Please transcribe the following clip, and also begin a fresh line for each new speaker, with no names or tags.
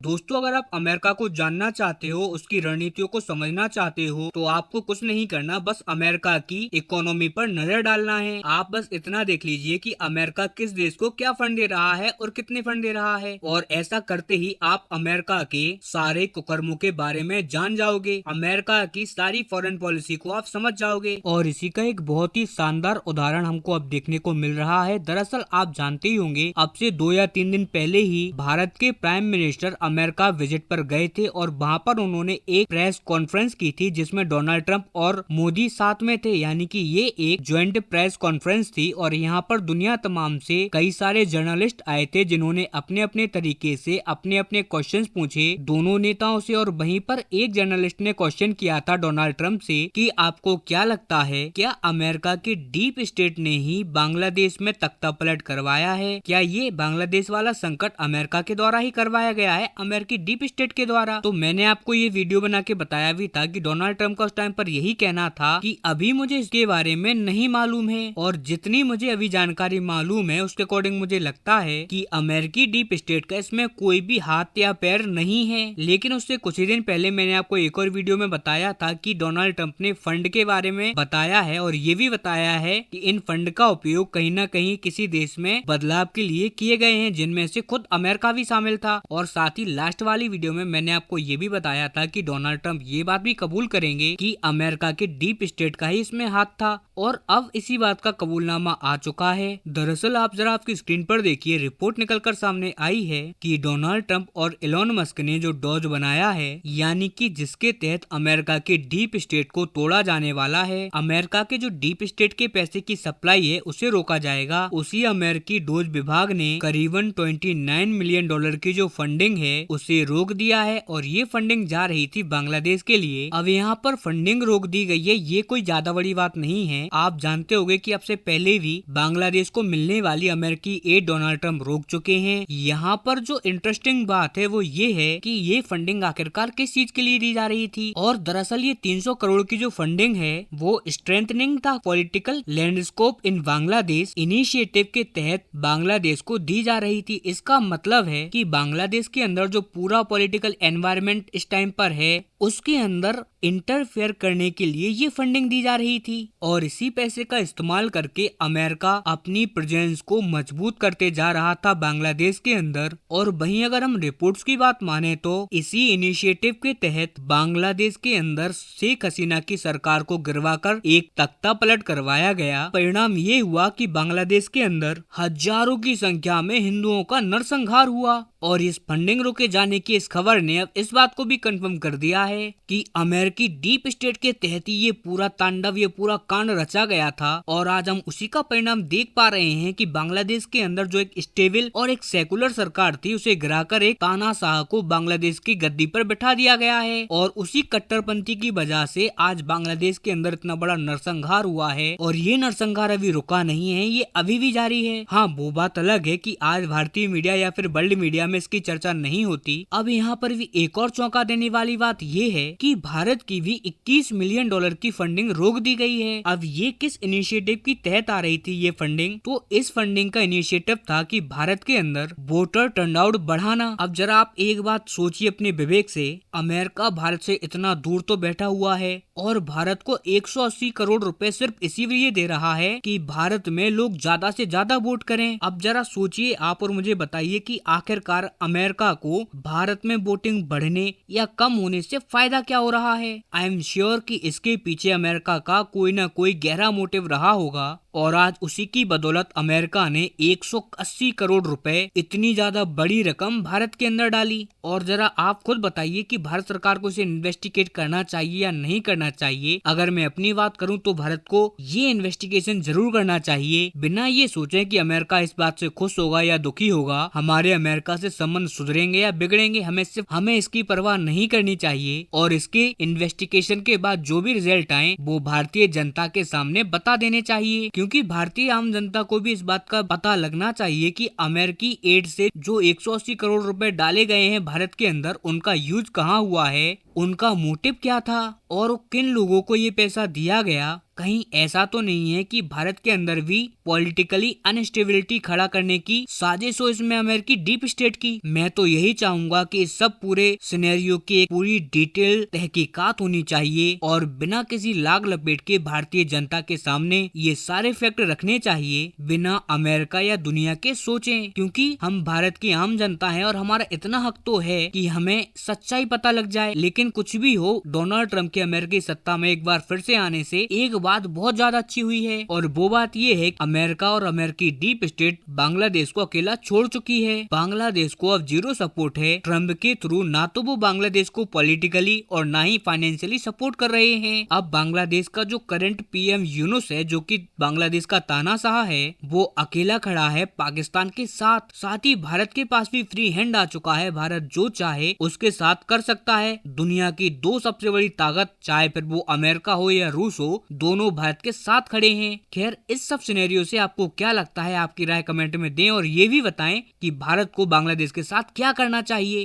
दोस्तों, अगर आप अमेरिका को जानना चाहते हो, उसकी रणनीतियों को समझना चाहते हो, तो आपको कुछ नहीं करना, बस अमेरिका की इकोनॉमी पर नजर डालना है। आप बस इतना देख लीजिए कि अमेरिका किस देश को क्या फंड दे रहा है और कितने फंड दे रहा है, और ऐसा करते ही आप अमेरिका के सारे कुकर्मों के बारे में जान जाओगे। अमेरिका की सारी फॉरेन पॉलिसी को आप समझ जाओगे। और इसी का एक बहुत ही शानदार उदाहरण हमको अब देखने को मिल रहा है। दरअसल आप जानते ही होंगे, अब से 2 या 3 दिन पहले ही भारत के प्राइम मिनिस्टर अमेरिका विजिट पर गए थे और वहां पर उन्होंने एक प्रेस कॉन्फ्रेंस की थी जिसमें डोनाल्ड ट्रंप और मोदी साथ में थे, यानी कि ये एक ज्वाइंट प्रेस कॉन्फ्रेंस थी। और यहाँ पर दुनिया तमाम से कई सारे जर्नलिस्ट आए थे जिन्होंने अपने अपने तरीके से अपने अपने क्वेश्चंस पूछे दोनों नेताओं से। और वहीं पर एक जर्नलिस्ट ने क्वेश्चन किया था डोनाल्ड ट्रंप से कि आपको क्या लगता है, क्या अमेरिका की डीप स्टेट ने ही बांग्लादेश में तख्ता पलट करवाया है? क्या ये बांग्लादेश वाला संकट अमेरिका के द्वारा ही करवाया गया है, अमेरिकी डीप स्टेट के द्वारा? तो मैंने आपको ये वीडियो बना के बताया भी था कि डोनाल्ड ट्रंप का उस टाइम पर यही कहना था कि अभी मुझे इसके बारे में नहीं मालूम है, और जितनी मुझे अभी जानकारी मालूम है उसके अकॉर्डिंग मुझे लगता है कि अमेरिकी डीप स्टेट का इसमें कोई भी हाथ या पैर नहीं है। लेकिन उससे कुछ ही दिन पहले मैंने आपको एक और वीडियो में बताया था कि डोनाल्ड ट्रंप ने फंड के बारे में बताया है, और ये भी बताया है कि इन फंड का उपयोग कहीं न कहीं किसी देश में बदलाव के लिए किए गए हैं, जिनमें से खुद अमेरिका भी शामिल था। और साथ ही लास्ट वाली वीडियो में मैंने आपको ये भी बताया था कि डोनाल्ड ट्रंप ये बात भी कबूल करेंगे कि अमेरिका के डीप स्टेट का ही इसमें हाथ था, और अब इसी बात का कबूलनामा आ चुका है। दरअसल आप जरा आपकी स्क्रीन पर देखिए, रिपोर्ट निकलकर सामने आई है कि डोनाल्ड ट्रंप और एलोन मस्क ने जो डॉज बनाया है, यानी कि जिसके तहत अमेरिका के डीप स्टेट को तोड़ा जाने वाला है, अमेरिका के जो डीप स्टेट के पैसे की सप्लाई है उसे रोका जाएगा। उसी अमेरिकी डोज विभाग ने करीबन 29 मिलियन डॉलर की जो फंडिंग है उसे रोक दिया है, और ये फंडिंग जा रही थी बांग्लादेश के लिए। अब यहाँ पर फंडिंग रोक दी गई है, ये कोई ज्यादा बड़ी बात नहीं है। आप जानते होंगे कि अब से पहले भी बांग्लादेश को मिलने वाली अमेरिकी एड डोनाल्ड ट्रंप रोक चुके हैं। यहाँ पर जो इंटरेस्टिंग बात है वो ये है कि ये फंडिंग आखिरकार किस चीज के लिए दी जा रही थी। और दरअसल ये 300 करोड़ की जो फंडिंग है वो strengthening the political landscape in Bangladesh initiative के तहत बांग्लादेश को दी जा रही थी। इसका मतलब है कि बांग्लादेश के अंदर जो पूरा पॉलिटिकल एनवायरनमेंट इस टाइम पर है उसके अंदर इंटरफेयर करने के लिए ये फंडिंग दी जा रही थी, और इसी पैसे का इस्तेमाल करके अमेरिका अपनी प्रेजेंस को मजबूत करते जा रहा था बांग्लादेश के अंदर। और वहीं अगर हम रिपोर्ट्स की बात माने तो इसी इनिशिएटिव के तहत बांग्लादेश के अंदर शेख हसीना की सरकार को गिरवाकर एक तख्ता पलट करवाया गया। परिणाम ये हुआ कि बांग्लादेश के अंदर हजारों की संख्या में हिंदुओं का नरसंहार हुआ, और इस फंडिंग रोके जाने की इस खबर ने अब इस बात को भी कंफर्म कर दिया है कि अमेरिकी डीप स्टेट के तहत ही ये पूरा तांडव, ये पूरा कांड रचा गया था। और आज हम उसी का परिणाम देख पा रहे हैं कि बांग्लादेश के अंदर जो एक स्टेबल और एक सेकुलर सरकार थी उसे गिराकर एक तानाशाह को बांग्लादेश की गद्दी पर बैठा दिया गया है, और उसी कट्टरपंथी की वजह से आज बांग्लादेश के अंदर इतना बड़ा नरसंहार हुआ है। और ये नरसंहार अभी रुका नहीं है, ये अभी भी जारी है। हाँ, वो बात अलग है कि आज भारतीय मीडिया या फिर वर्ल्ड मीडिया में इसकी चर्चा नहीं होती। अब यहाँ पर भी एक और चौंका देने वाली बात ये है कि भारत की भी 21 मिलियन डॉलर की फंडिंग रोक दी गई है। अब ये किस इनिशिएटिव की तहत आ रही थी ये फंडिंग? तो इस फंडिंग का इनिशिएटिव था कि भारत के अंदर वोटर टर्नआउट बढ़ाना। अब जरा आप एक बात सोचिए अपने विवेक से, अमेरिका भारत से इतना दूर तो बैठा हुआ है और भारत को 180 करोड़ रुपए सिर्फ इसीलिए दे रहा है कि भारत में लोग ज्यादा से ज्यादा वोट करें। अब जरा सोचिए आप और मुझे बताइए कि आखिरकार अमेरिका को भारत में वोटिंग बढ़ने या कम होने से फायदा क्या हो रहा है? आई एम श्योर कि इसके पीछे अमेरिका का कोई ना कोई गहरा मोटिव रहा होगा, और आज उसी की बदौलत अमेरिका ने 180 करोड़ रुपए, इतनी ज्यादा बड़ी रकम भारत के अंदर डाली। और जरा आप खुद बताइए कि भारत सरकार को इसे इन्वेस्टिगेट करना चाहिए या नहीं करना चाहिए। अगर मैं अपनी बात करूं तो भारत को ये इन्वेस्टिगेशन जरूर करना चाहिए, बिना ये सोचे कि अमेरिका इस बात से खुश होगा या दुखी होगा, हमारे अमेरिका से संबंध सुधरेंगे या बिगड़ेंगे, हमें इसकी परवाह नहीं करनी चाहिए। और इसके इन्वेस्टिगेशन के बाद जो भी रिजल्ट आए वो भारतीय जनता के सामने बता देने चाहिए, क्योंकि भारतीय आम जनता को भी इस बात का पता लगना चाहिए कि अमेरिकी एड से जो 180 करोड़ रुपए डाले गए हैं भारत के अंदर, उनका यूज कहाँ हुआ है, उनका मोटिव क्या था, और किन लोगों को ये पैसा दिया गया। कहीं ऐसा तो नहीं है कि भारत के अंदर भी पॉलिटिकली अनस्टेबिलिटी खड़ा करने की साजिश हो इसमें अमेरिकी डीप स्टेट की। मैं तो यही चाहूंगा कि इस सब पूरे सिनेरियो की एक पूरी डिटेल तहकीकात होनी चाहिए और बिना किसी लाग लपेट के भारतीय जनता के सामने ये सारे फैक्ट रखने चाहिए, बिना अमेरिका या दुनिया के सोचे, क्योंकि हम भारत की आम जनता है और हमारा इतना हक तो है कि हमें सच्चाई पता लग जाए। लेकिन कुछ भी हो, डोनाल्ड ट्रंप के अमेरिकी सत्ता में एक बार फिर से आने से एक बात बहुत ज्यादा अच्छी हुई है और वो बात ये है कि अमेरिका और अमेरिकी डीप स्टेट बांग्लादेश को अकेला छोड़ चुकी है। बांग्लादेश को अब जीरो सपोर्ट है। ट्रंप के थ्रू ना तो वो बांग्लादेश को पॉलिटिकली और ना ही फाइनेंशियली सपोर्ट कर रहे हैं। अब बांग्लादेश का जो करंट पीएम यूनुस है, जो कि बांग्लादेश का तानाशाह है, वो अकेला खड़ा है पाकिस्तान के साथ। साथ ही भारत के पास भी फ्री हैंड आ चुका है। भारत जो चाहे उसके साथ कर सकता है। दुनिया की दो सबसे बड़ी ताकत, चाहे फिर वो अमेरिका हो या रूस हो, दोनों भारत के साथ खड़े हैं। खैर, इस सब सिनेरियो से आपको क्या लगता है, आपकी राय कमेंट में दें और ये भी बताएं कि भारत को बांग्लादेश के साथ क्या करना चाहिए।